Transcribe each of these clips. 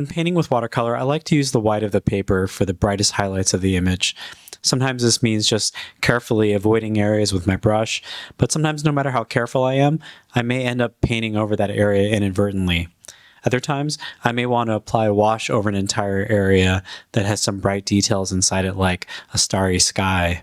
When painting with watercolor, I like to use the white of the paper for the brightest highlights of the image. Sometimes this means just carefully avoiding areas with my brush, but sometimes no matter how careful I am, I may end up painting over that area inadvertently. Other times, I may want to apply a wash over an entire area that has some bright details inside it, like a starry sky.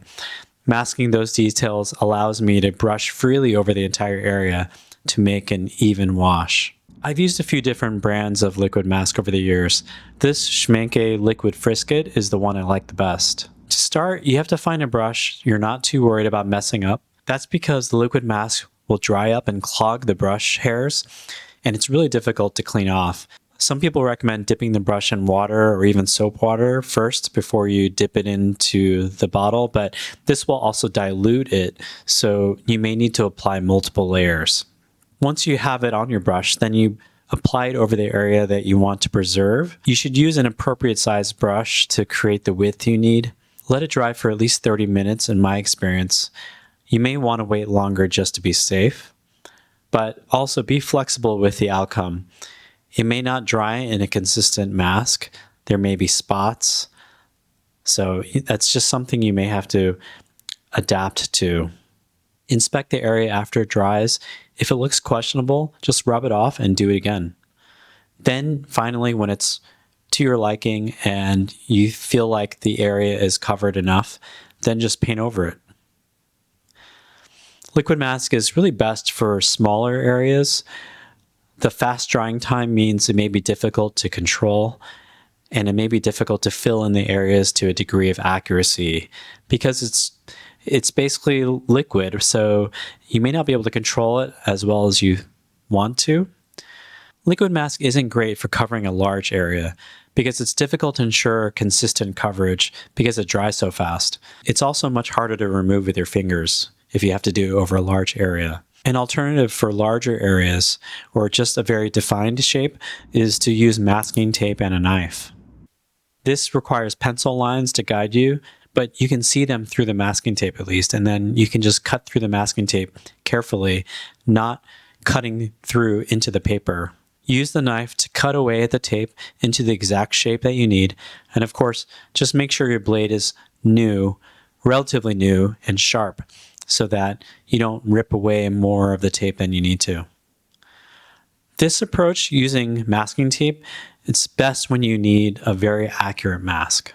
Masking those details allows me to brush freely over the entire area to make an even wash. I've used a few different brands of liquid mask over the years. This Schmincke Liquid Frisket is the one I like the best. To start, you have to find a brush you're not too worried about messing up. That's because the liquid mask will dry up and clog the brush hairs, and it's really difficult to clean off. Some people recommend dipping the brush in water or even soap water first before you dip it into the bottle, but this will also dilute it, so you may need to apply multiple layers. Once you have it on your brush, then you apply it over the area that you want to preserve. You should use an appropriate size brush to create the width you need. Let it dry for at least 30 minutes in my experience. You may want to wait longer just to be safe, but also be flexible with the outcome. It may not dry in a consistent mask. There may be spots. So that's just something you may have to adapt to. Inspect the area after it dries. If it looks questionable, just rub it off and do it again. Then finally, when it's to your liking and you feel like the area is covered enough, then just paint over it. Liquid mask is really best for smaller areas. The fast drying time means it may be difficult to control, and it may be difficult to fill in the areas to a degree of accuracy because it's basically liquid, so you may not be able to control it as well as you want to. Liquid mask isn't great for covering a large area because it's difficult to ensure consistent coverage because it dries so fast. It's also much harder to remove with your fingers if you have to do it over a large area. An alternative for larger areas or just a very defined shape is to use masking tape and a knife. This requires pencil lines to guide you, but you can see them through the masking tape at least, and then you can just cut through the masking tape carefully, not cutting through into the paper. Use the knife to cut away at the tape into the exact shape that you need, and of course, just make sure your blade is new, relatively new, and sharp, so that you don't rip away more of the tape than you need to. This approach using masking tape, it's best when you need a very accurate mask.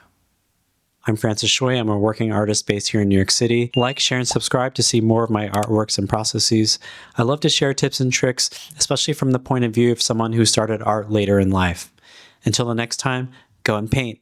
I'm Francis Choi. I'm a working artist based here in New York City. Like, share, and subscribe to see more of my artworks and processes. I love to share tips and tricks, especially from the point of view of someone who started art later in life. Until the next time, go and paint.